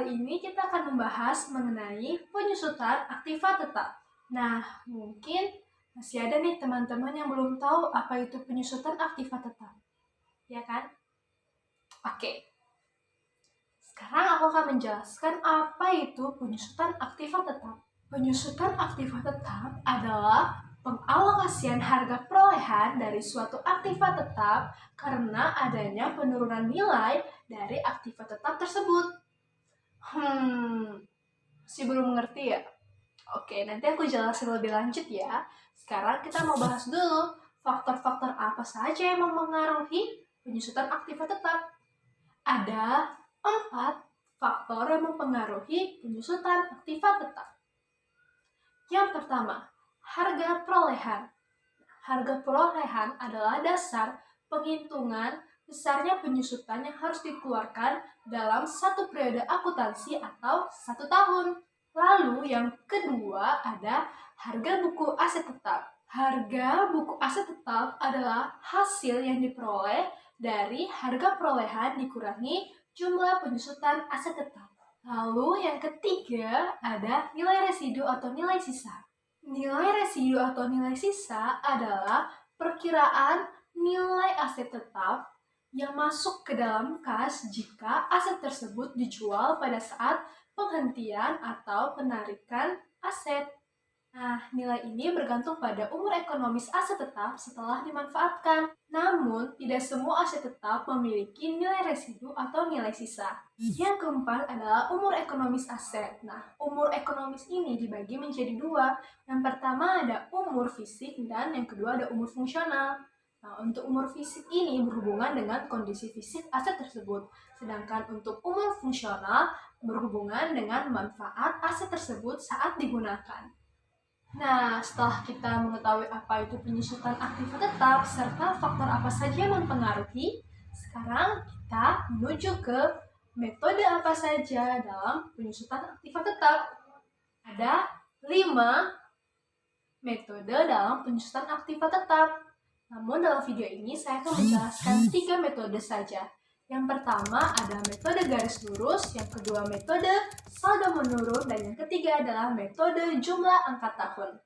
kali ini kita akan membahas mengenai penyusutan aktiva tetap. Nah, mungkin masih ada nih teman-teman yang belum tahu apa itu penyusutan aktiva tetap. Ya kan? Oke. Sekarang aku akan menjelaskan apa itu penyusutan aktiva tetap. Penyusutan aktiva tetap adalah pengalokasian harga perolehan dari suatu aktiva tetap karena adanya penurunan nilai dari aktiva tetap tersebut. Masih belum mengerti ya? Oke, nanti aku jelasin lebih lanjut ya. Sekarang kita mau bahas dulu faktor-faktor apa saja yang mempengaruhi penyusutan aktiva tetap. Ada 4 faktor yang mempengaruhi penyusutan aktiva tetap. Yang pertama, harga perolehan. Harga perolehan adalah dasar penghitungan besarnya penyusutan yang harus dikeluarkan dalam satu periode akuntansi atau 1 tahun. Lalu yang kedua ada harga buku aset tetap. Harga buku aset tetap adalah hasil yang diperoleh dari harga perolehan dikurangi jumlah penyusutan aset tetap. Lalu yang ketiga ada nilai residu atau nilai sisa. Nilai residu atau nilai sisa adalah perkiraan nilai aset tetap yang masuk ke dalam kas jika aset tersebut dijual pada saat penghentian atau penarikan aset. Nah, nilai ini bergantung pada umur ekonomis aset tetap setelah dimanfaatkan. Namun, tidak semua aset tetap memiliki nilai residu atau nilai sisa. Yang keempat adalah umur ekonomis aset. Nah, umur ekonomis ini dibagi menjadi 2. Yang pertama ada umur fisik dan yang kedua ada umur fungsional. Nah, untuk umur fisik ini berhubungan dengan kondisi fisik aset tersebut. Sedangkan untuk umur fungsional berhubungan dengan manfaat aset tersebut saat digunakan. Nah, setelah kita mengetahui apa itu penyusutan aktiva tetap serta faktor apa saja yang mempengaruhi, sekarang kita menuju ke metode apa saja dalam penyusutan aktiva tetap. Ada 5 metode dalam penyusutan aktiva tetap. Namun dalam video ini saya akan menjelaskan 3 metode saja. Yang pertama ada metode garis lurus, yang kedua metode saldo menurun, dan yang ketiga adalah metode jumlah angka tahun.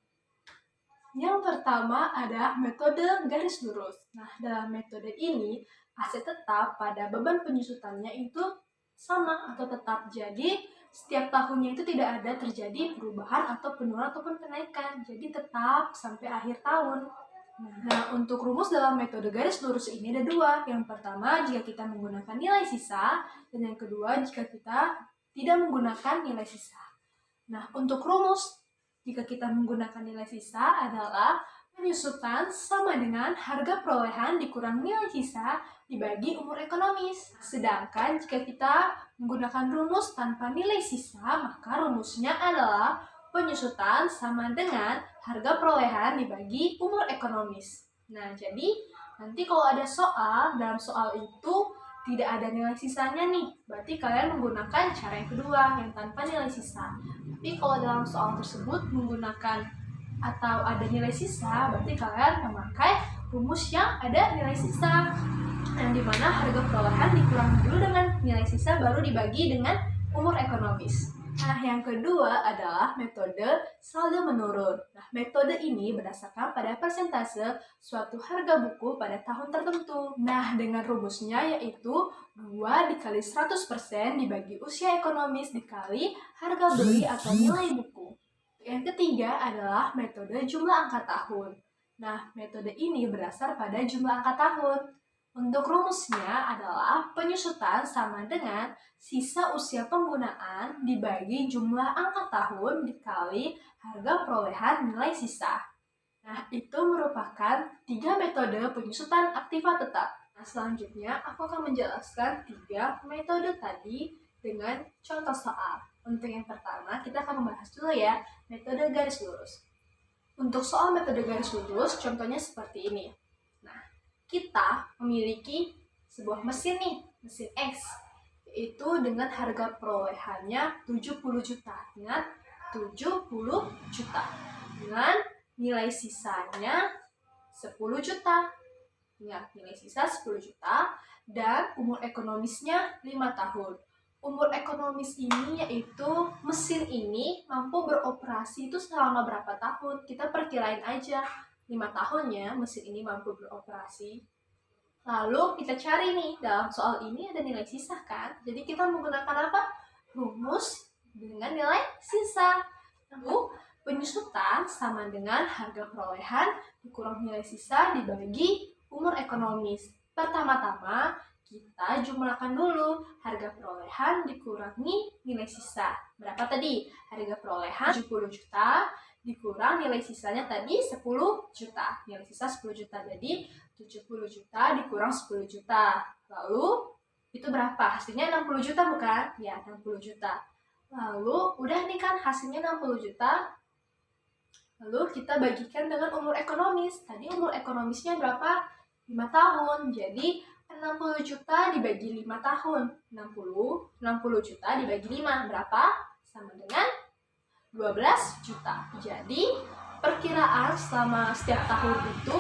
Yang pertama ada metode garis lurus. Nah, dalam metode ini aset tetap pada beban penyusutannya itu sama atau tetap. Jadi setiap tahunnya itu tidak ada terjadi perubahan atau penurunan ataupun kenaikan. Jadi tetap sampai akhir tahun. Nah, untuk rumus dalam metode garis lurus ini ada 2. Yang pertama, jika kita menggunakan nilai sisa, dan yang kedua, jika kita tidak menggunakan nilai sisa. Nah, untuk rumus, jika kita menggunakan nilai sisa adalah penyusutan sama dengan harga perolehan dikurang nilai sisa dibagi umur ekonomis. Sedangkan jika kita menggunakan rumus tanpa nilai sisa, maka rumusnya adalah penyusutan sama dengan harga perolehan dibagi umur ekonomis. Nah, jadi nanti kalau ada soal, dalam soal itu tidak ada nilai sisanya nih, berarti kalian menggunakan cara yang kedua, yang tanpa nilai sisa. Tapi kalau dalam soal tersebut menggunakan atau ada nilai sisa, berarti kalian memakai rumus yang ada nilai sisa, yang dimana harga perolehan dikurangi dulu dengan nilai sisa baru dibagi dengan umur ekonomis. Nah, yang kedua adalah metode saldo menurun. Nah, metode ini berdasarkan pada persentase suatu harga buku pada tahun tertentu. Nah, dengan rumusnya yaitu 2 dikali 100% dibagi usia ekonomis dikali harga beli atau nilai buku. Yang ketiga adalah metode jumlah angka tahun. Nah, metode ini berdasar pada jumlah angka tahun. Untuk rumusnya adalah penyusutan sama dengan sisa usia penggunaan dibagi jumlah angka tahun dikali harga perolehan nilai sisa. Nah, itu merupakan 3 metode penyusutan aktiva tetap. Nah, selanjutnya aku akan menjelaskan 3 metode tadi dengan contoh soal. Untuk yang pertama, kita akan membahas dulu ya, metode garis lurus. Untuk soal metode garis lurus, contohnya seperti ini. Kita memiliki sebuah mesin nih, mesin X, yaitu dengan harga perolehannya 70 juta. Ingat, 70 juta. Dengan nilai sisanya 10 juta. Ingat, nilai sisa 10 juta dan umur ekonomisnya 5 tahun. Umur ekonomis ini yaitu mesin ini mampu beroperasi itu selama berapa tahun. Kita perkirain aja 5 tahun ya mesin ini mampu beroperasi. Lalu kita cari nih, dalam soal ini ada nilai sisa kan? Jadi kita menggunakan apa? Rumus dengan nilai sisa. Lalu penyusutan sama dengan harga perolehan dikurang nilai sisa dibagi umur ekonomis. Pertama-tama kita jumlahkan dulu harga perolehan dikurangi nilai sisa. Berapa tadi? Harga perolehan 70 juta dikurang nilai sisanya tadi 10 juta. Nilai sisa 10 juta. Jadi 70 juta dikurang 10 juta. Lalu itu berapa? Hasilnya 60 juta bukan? Ya, 60 juta. Lalu udah nih kan hasilnya 60 juta. Lalu kita bagikan dengan umur ekonomis. Tadi umur ekonomisnya berapa? 5 tahun. Jadi 60 juta dibagi 5 tahun. 60 juta dibagi 5 berapa? Sama dengan 12 juta. Jadi perkiraan selama setiap tahun itu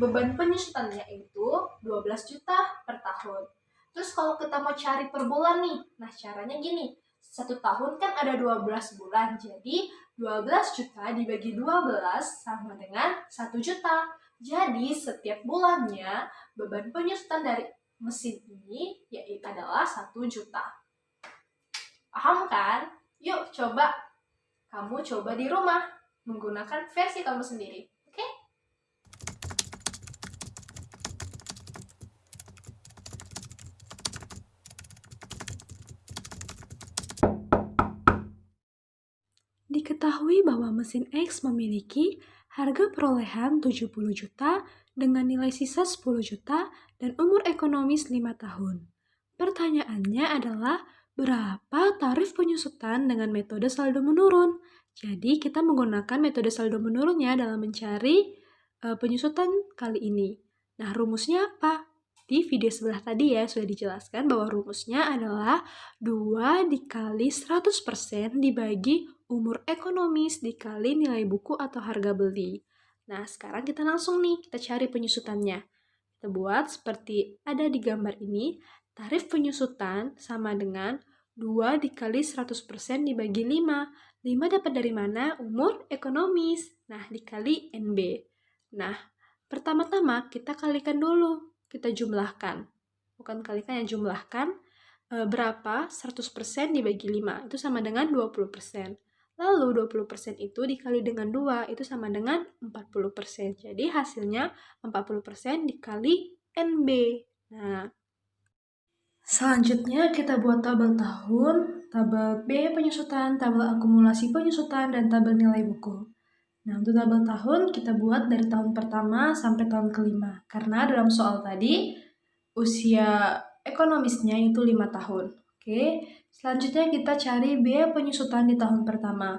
beban penyusutannya itu 12 juta per tahun. Terus kalau kita mau cari per bulan nih, nah caranya gini. 1 tahun kan ada 12 bulan, jadi 12 juta dibagi 12 sama dengan 1 juta. Jadi setiap bulannya beban penyusutan dari mesin ini yaitu adalah 1 juta. Paham kan? Yuk kamu coba di rumah menggunakan versi kamu sendiri. Oke? Diketahui bahwa mesin X memiliki harga perolehan 70 juta dengan nilai sisa 10 juta dan umur ekonomis 5 tahun. Pertanyaannya adalah berapa tarif penyusutan dengan metode saldo menurun? Jadi kita menggunakan metode saldo menurunnya dalam mencari penyusutan kali ini. Nah, rumusnya apa? Di video sebelah tadi ya sudah dijelaskan bahwa rumusnya adalah 2 dikali 100% dibagi umur ekonomis dikali nilai buku atau harga beli. Nah, sekarang kita langsung nih, kita cari penyusutannya. Kita buat seperti ada di gambar ini, tarif penyusutan sama dengan 2 dikali 100% dibagi 5. 5 dapat dari mana? Umur ekonomis. Nah, dikali NB. Nah, pertama-tama kita kalikan dulu, kita jumlahkan. Bukan kalikan ya, jumlahkan. Berapa? 100% dibagi 5, itu sama dengan 20%. Lalu 20% itu dikali dengan 2, itu sama dengan 40%. Jadi hasilnya 40% dikali NB. Nah, selanjutnya kita buat tabel tahun, tabel biaya penyusutan, tabel akumulasi penyusutan, dan tabel nilai buku. Nah, untuk tabel tahun kita buat dari tahun pertama sampai tahun kelima. Karena dalam soal tadi, usia ekonomisnya itu 5 tahun. Oke, selanjutnya kita cari biaya penyusutan di tahun pertama.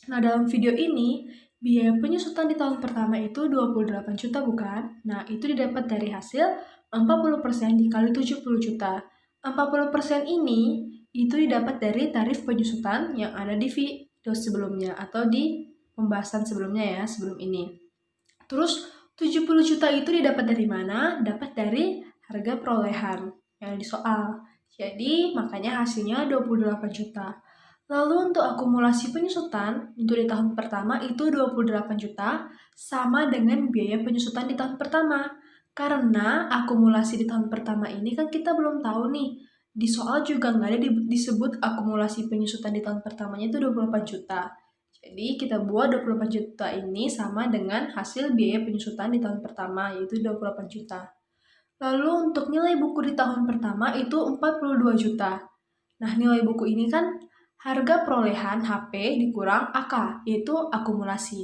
Nah, dalam video ini, biaya penyusutan di tahun pertama itu 28 juta bukan? Nah, itu didapat dari hasil 40% dikali 70 juta. 40% ini itu didapat dari tarif penyusutan yang ada di video sebelumnya atau di pembahasan sebelumnya ya, sebelum ini. Terus 70 juta itu didapat dari mana? Dapat dari harga perolehan yang di soal. Jadi makanya hasilnya 28 juta. Lalu untuk akumulasi penyusutan untuk di tahun pertama itu 28 juta sama dengan biaya penyusutan di tahun pertama. Karena akumulasi di tahun pertama ini kan kita belum tahu nih. Di soal juga nggak ada disebut akumulasi penyusutan di tahun pertamanya itu 28 juta. Jadi kita buat 28 juta ini sama dengan hasil biaya penyusutan di tahun pertama yaitu 28 juta. Lalu untuk nilai buku di tahun pertama itu 42 juta. Nah, nilai buku ini kan harga perolehan HP dikurang AK, yaitu akumulasi.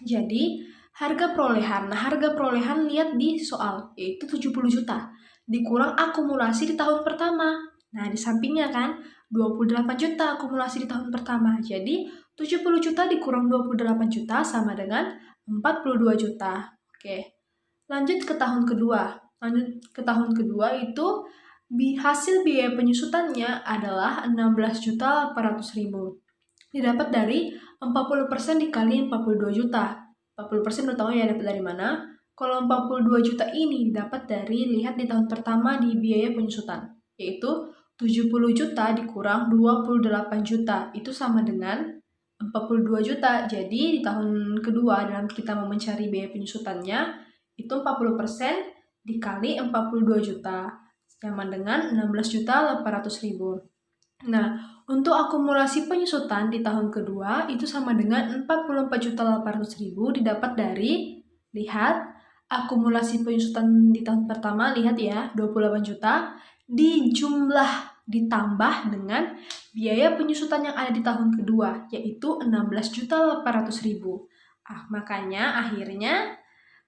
Jadi, harga perolehan. Nah, harga perolehan lihat di soal, yaitu 70 juta. Dikurang akumulasi di tahun pertama. Nah, di sampingnya kan 28 juta akumulasi di tahun pertama. Jadi, 70 juta dikurang 28 juta sama dengan 42 juta. Oke. Lanjut ke tahun kedua. Itu hasil biaya penyusutannya adalah 16.800.000. Didapat dari 40% dikali 42 juta. 40% udah tahu ya dapat dari mana? Kalau 42 juta ini didapat dari lihat di tahun pertama di biaya penyusutan, yaitu 70 juta dikurang 28 juta, itu sama dengan 42 juta. Jadi di tahun kedua dalam kita mau mencari biaya penyusutannya, itu 40% dikali 42 juta, sama dengan 16.800.000. Nah, untuk akumulasi penyusutan di tahun kedua itu sama dengan 44.800.000 didapat dari, lihat, akumulasi penyusutan di tahun pertama, lihat ya, 28 juta, ditambah dengan biaya penyusutan yang ada di tahun kedua, yaitu 16.800.000. Makanya akhirnya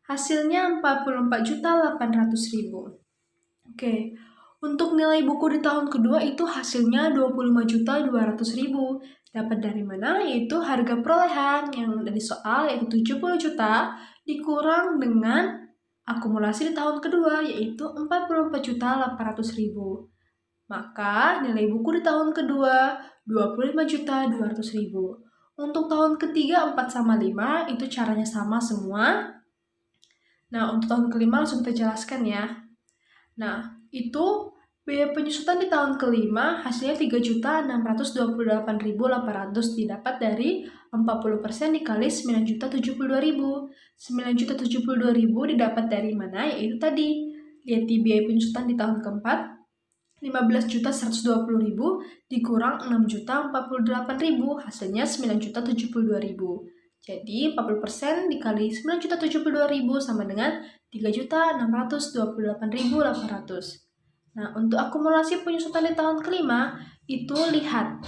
hasilnya 44.800.000. Oke, untuk nilai buku di tahun kedua itu hasilnya 25.200.000. Dapat dari mana? Yaitu harga perolehan yang dari soal, yaitu 70 juta dikurang dengan akumulasi di tahun kedua, yaitu 44.800.000. Maka nilai buku di tahun kedua 25.200.000. Untuk tahun ketiga 4 sama 5 itu caranya sama semua. Nah, untuk tahun kelima langsung kita jelaskan ya. Nah, itu biaya penyusutan di tahun kelima hasilnya 3.628.800 didapat dari 40% dikali 9.072.000. 9.072.000 didapat dari mana? Yaitu tadi, lihat di biaya penyusutan di tahun keempat, 15.120.000 dikurang 6.048.000, hasilnya 9.072.000. Jadi 40% dikali 9.072.000 sama dengan 3.628.800. Nah, untuk akumulasi penyusutan di tahun kelima, itu lihat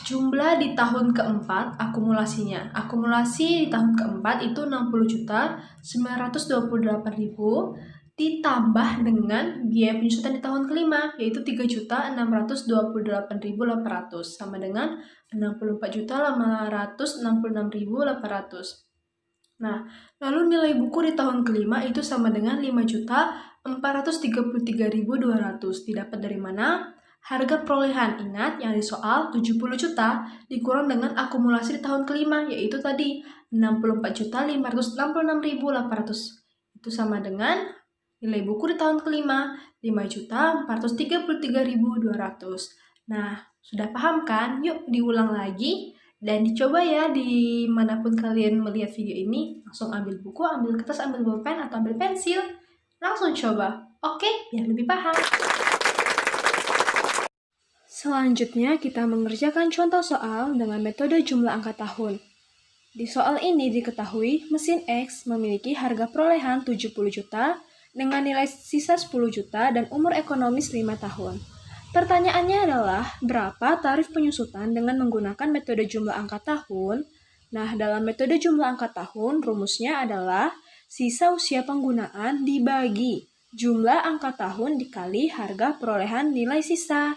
jumlah di tahun keempat akumulasinya. Akumulasi di tahun keempat itu 60.928.000 ditambah dengan biaya penyusutan di tahun kelima, yaitu 3.628.800 sama dengan 64.566.800. Nah, lalu nilai buku di tahun kelima itu sama dengan 5.433.200. Didapat dari mana? Harga perolehan, ingat yang di soal 70 juta dikurang dengan akumulasi di tahun kelima, yaitu tadi 64.566.800. Itu sama dengan nilai buku di tahun kelima 5.433.200. Nah, sudah paham kan? Yuk diulang lagi dan dicoba ya dimanapun kalian melihat video ini. Langsung ambil buku, ambil kertas, ambil bolpen atau ambil pensil. Langsung coba. Oke, biar lebih paham. Selanjutnya kita mengerjakan contoh soal dengan metode jumlah angka tahun. Di soal ini diketahui mesin X memiliki harga perolehan 70 juta dengan nilai sisa 10 juta dan umur ekonomis 5 tahun. Pertanyaannya adalah, berapa tarif penyusutan dengan menggunakan metode jumlah angka tahun? Nah, dalam metode jumlah angka tahun, rumusnya adalah sisa usia penggunaan dibagi jumlah angka tahun dikali harga perolehan nilai sisa.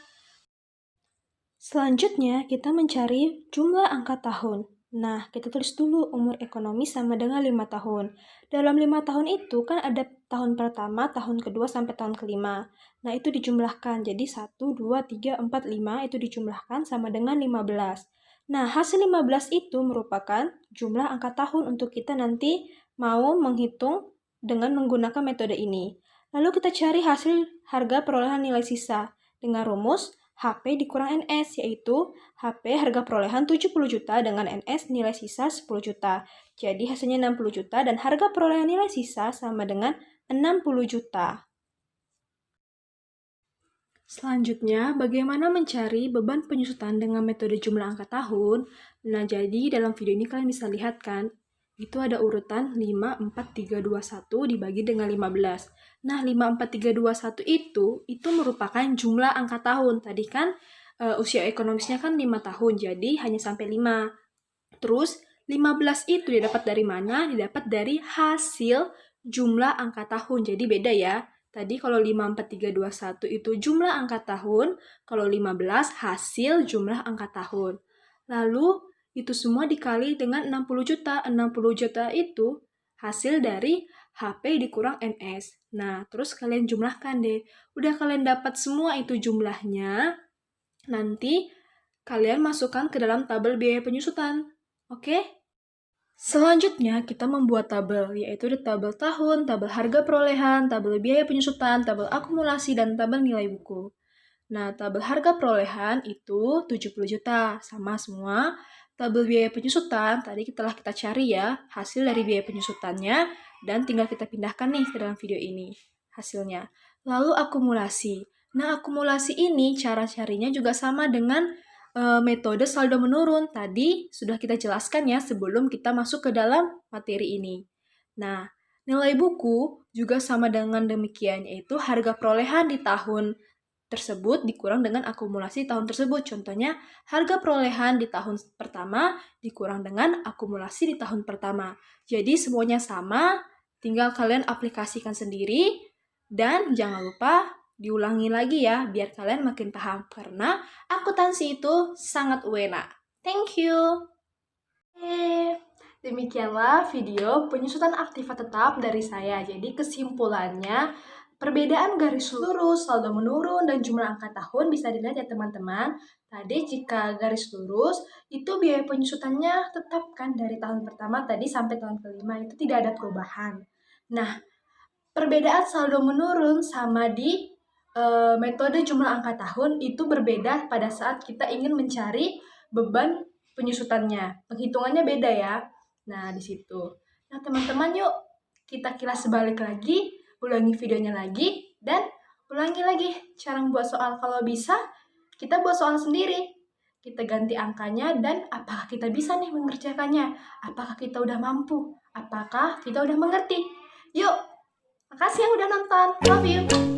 Selanjutnya, kita mencari jumlah angka tahun. Nah, kita tulis dulu umur ekonomi sama dengan 5 tahun. Dalam 5 tahun itu kan ada tahun pertama, tahun kedua, sampai tahun kelima. Nah, itu dijumlahkan. Jadi 1, 2, 3, 4, 5 itu dijumlahkan sama dengan 15. Nah, hasil 15 itu merupakan jumlah angka tahun untuk kita nanti mau menghitung dengan menggunakan metode ini. Lalu kita cari hasil harga perolehan nilai sisa dengan rumus HP dikurang NS, yaitu HP harga perolehan 70 juta dengan NS nilai sisa 10 juta. Jadi hasilnya 60 juta dan harga perolehan nilai sisa sama dengan 60 juta. Selanjutnya, bagaimana mencari beban penyusutan dengan metode jumlah angka tahun? Nah, jadi dalam video ini kalian bisa lihat kan, itu ada urutan 5, 4, 3, 2, 1 dibagi dengan 15. Nah, 5, 4, 3, 2, 1 itu merupakan jumlah angka tahun. Tadi kan usia ekonomisnya kan 5 tahun, jadi hanya sampai 5. Terus, 15 itu didapat dari mana? Didapat dari hasil jumlah angka tahun. Jadi beda ya. Tadi kalau 5, 4, 3, 2, 1 itu jumlah angka tahun, kalau 15 hasil jumlah angka tahun. Lalu, itu semua dikali dengan 60 juta. 60 juta itu hasil dari HP dikurang NS. Nah, terus kalian jumlahkan deh. Udah kalian dapat semua itu jumlahnya, nanti kalian masukkan ke dalam tabel biaya penyusutan. Oke? Selanjutnya, kita membuat tabel, yaitu di tabel tahun, tabel harga perolehan, tabel biaya penyusutan, tabel akumulasi, dan tabel nilai buku. Nah, tabel harga perolehan itu 70 juta, sama semua. Tabel biaya penyusutan, tadi telah kita cari ya, hasil dari biaya penyusutannya, dan tinggal kita pindahkan nih ke dalam video ini, hasilnya. Lalu akumulasi. Nah, akumulasi ini cara carinya juga sama dengan metode saldo menurun. Tadi sudah kita jelaskan ya sebelum kita masuk ke dalam materi ini. Nah, nilai buku juga sama dengan demikian, yaitu harga perolehan di tahun tersebut dikurang dengan akumulasi tahun tersebut. Contohnya, harga perolehan di tahun pertama dikurang dengan akumulasi di tahun pertama. Jadi semuanya sama, tinggal kalian aplikasikan sendiri dan jangan lupa diulangi lagi ya biar kalian makin paham karena akuntansi itu sangat enak. Thank you. Demikianlah video penyusutan aktiva tetap dari saya. Jadi kesimpulannya, perbedaan garis lurus, saldo menurun, dan jumlah angka tahun bisa dilihat ya teman-teman. Tadi jika garis lurus, itu biaya penyusutannya tetap kan dari tahun pertama tadi sampai tahun kelima, itu tidak ada perubahan. Nah, perbedaan saldo menurun sama di metode jumlah angka tahun itu berbeda pada saat kita ingin mencari beban penyusutannya. Penghitungannya beda ya. Nah, di situ. Nah, teman-teman yuk kita kilas sebalik lagi, ulangi videonya lagi, dan ulangi lagi cara membuat soal. Kalau bisa, kita buat soal sendiri. Kita ganti angkanya dan apakah kita bisa nih mengerjakannya? Apakah kita udah mampu? Apakah kita udah mengerti? Yuk, makasih yang udah nonton. Love you.